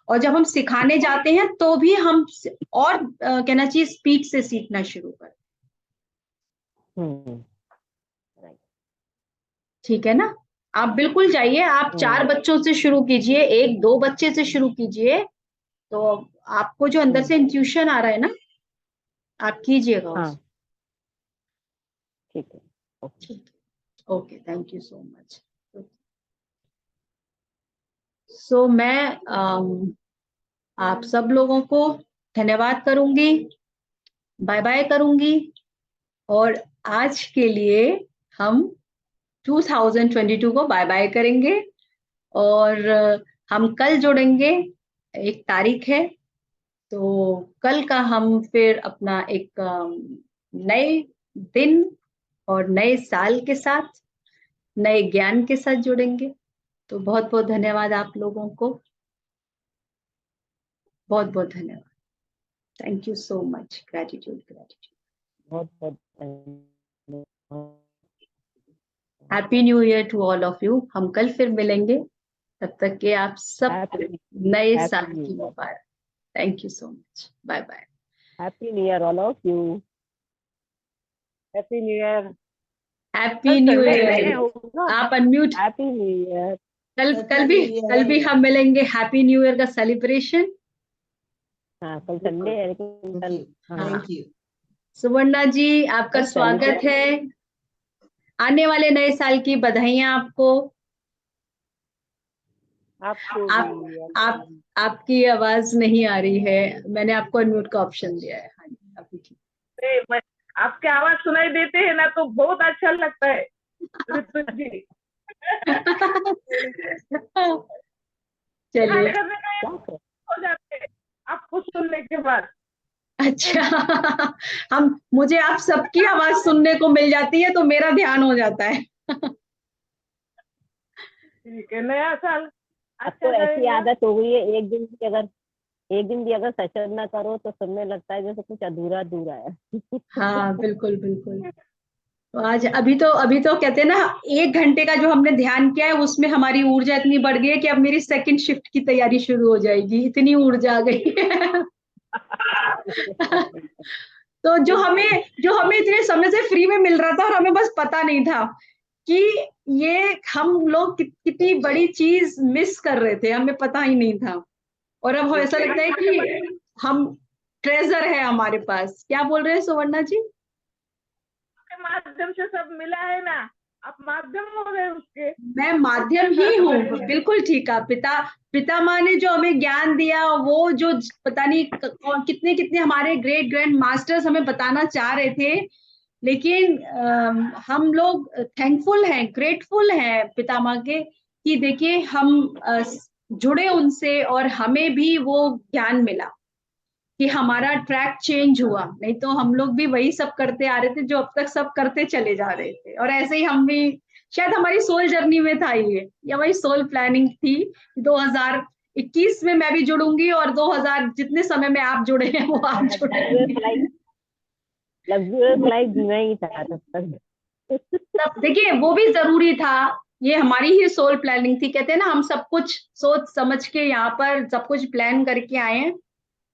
और जब हम सिखाने जाते हैं तो भी हम और कहना चाहिए स्पीड से सीखना शुरू करें। ठीक है ना। आप बिल्कुल जाइए, आप 4 बच्चों से शुरू कीजिए, 1-2 बच्चे से शुरू कीजिए, तो आपको जो अंदर से इंट्यूशन आ रहा है ना, आप कीजिएगा उसको। ठीक है, okay, thank you so much. So मैं आप सब लोगों को धन्यवाद करूंगी, बाय बाय करूंगी, और आज के लिए हम 2022 को बाय बाय करेंगे, और हम कल जुड़ेंगे, एक तारीख है, तो कल का हम फिर अपना एक नए दिन और नए साल के साथ, नए ज्ञान के साथ जुड़ेंगे। तो बहुत बहुत धन्यवाद आप लोगों को, बहुत बहुत धन्यवाद। Thank you so much, gratitude. बहुत बहुत happy new year to all of you. हम कल फिर मिलेंगे, तब तक के आप सब नए साल की मुबारक। Thank you so much, bye bye. Happy new year all of you. Happy new year. Happy new year. आप अनम्यूट। Happy new year. कल भी हम मिलेंगे, हैप्पी न्यू ईयर का सेलिब्रेशन। हाँ, कल संडे है लेकिन कल। Thank you. सुवर्णा जी, आपका स्वागत है, आने वाले नए साल की बधाइयां आपको। आपकी आवाज नहीं आ रही है, मैंने आपको अनम्यूट का ऑप्शन दिया है। हाँ जी, अभी ठीक। आपके आवाज सुनाई देते हैं ना तो बहुत अच्छा लगता है ऋतु जी। चलिए, हो जाते हैं आपको सुनने के बाद। अच्छा हम मुझे आप सबकी आवाज सुनने को मिल जाती है तो मेरा ध्यान हो जाता है। ठीक है, नया साल अब अच्छा तो ऐसी जाएगा। आदत हो गई है, एक दिन भी अगर सत्संग ना करो तो सुनने लगता है जैसे कुछ अधूरा अधूरा है। हाँ बिल्कुल बिल्कुल। तो आज अभी तो कहते हैं ना, 1 घंटे का जो हमने ध्यान किया है उसमें हमारी ऊर्जा इतनी बढ़ गई है कि अब मेरी सेकंड शिफ्ट की तैयारी शुरू हो जाएगी, इतनी ऊर्जा आ गई है। तो जो हमें इतने समय से फ्री में मिल रहा था और हमें बस पता नहीं था कि ये हम लोग कितनी बड़ी चीज मिस कर रहे थे, हमें पता ही नहीं था। और अब ऐसा लगता है कि हम ट्रेजर है हमारे पास। क्या बोल रहे हैं सुवर्णा जी? के माध्यम से सब मिला है ना, आप माध्यम हो गए उसके। मैं माध्यम ही हूँ, बिल्कुल ठीक है। पिता माँ ने जो हमें ज्ञान दिया, वो जो पता नहीं कितने कितने हमारे ग्रेट ग्रैंड मास्टर्स हमें बताना चाह रहे थे, लेकिन हम लोग थैंकफुल हैं, ग्रेटफुल हैं पिता माँ के कि देखिए हम जुड़े उनसे और हमें भी वो ज्ञान मिला कि हमारा ट्रैक चेंज हुआ। नहीं तो हम लोग भी वही सब करते आ रहे थे जो अब तक सब करते चले जा रहे थे। और ऐसे ही हम भी, शायद हमारी सोल जर्नी में था ये, या हमारी सोल प्लानिंग थी 2021 में मैं भी जुड़ूंगी और 2000 जितने समय में आप जुड़े हैं वो आप जुड़ेंगे। लग्जूरियस लाइफ जीना ही था तब तक। तब देखिए वो भी जरूरी था, ये हमारी ही सोल प्लानिंग थी। कहते हैं ना, हम सब कुछ सोच समझ के यहाँ पर सब कुछ प्लान करके आए हैं,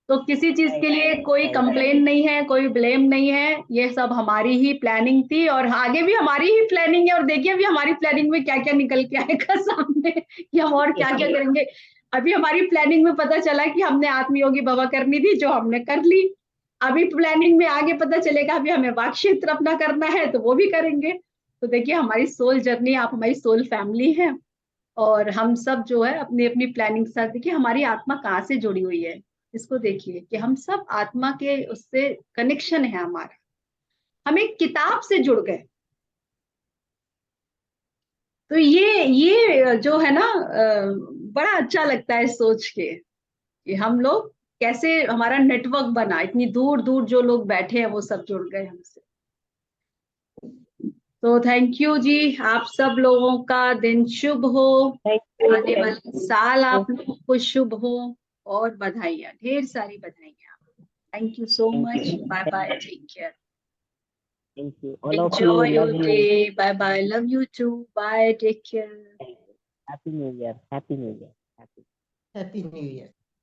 तो किसी चीज के लिए कोई कंप्लेन नहीं है, कोई ब्लेम नहीं है। ये सब हमारी ही प्लानिंग थी और आगे भी हमारी ही प्लानिंग है। और देखिए अभी हमारी प्लानिंग में क्या क्या निकल के आएगा सामने कि हम और क्या क्या करेंगे। अभी हमारी प्लानिंग में पता चला कि हमने आत्मयोगी भवा करनी थी, जो हमने कर ली। अभी प्लानिंग में आगे पता चलेगा अभी हमें वाक क्षेत्र अपना करना है, तो वो भी करेंगे। तो देखिए हमारी सोल जर्नी, आप हमारी सोल फैमिली है और हम सब जो है अपनी अपनी प्लानिंग के साथ, देखिए हमारी आत्मा कहाँ से जुड़ी हुई है, इसको देखिए कि हम सब आत्मा के उससे कनेक्शन है हमारा, हम एक किताब से जुड़ गए। तो ये जो है ना, बड़ा अच्छा लगता है सोच के कि हम लोग कैसे, हमारा नेटवर्क बना, इतनी दूर दूर जो लोग बैठे हैं वो सब जुड़ गए हमसे। तो थैंक यू जी, आप सब लोगों का दिन शुभ हो, आने वाले साल आप लोगों को शुभ हो, और बधाइयाँ, ढेर सारी बधाइयाँ। Thank you so much, bye bye, take care, Thank you. All of you. enjoy your Love you. day, bye bye, love you too, bye, take care. Happy New Year. Happy New Year. Happy. Happy new year.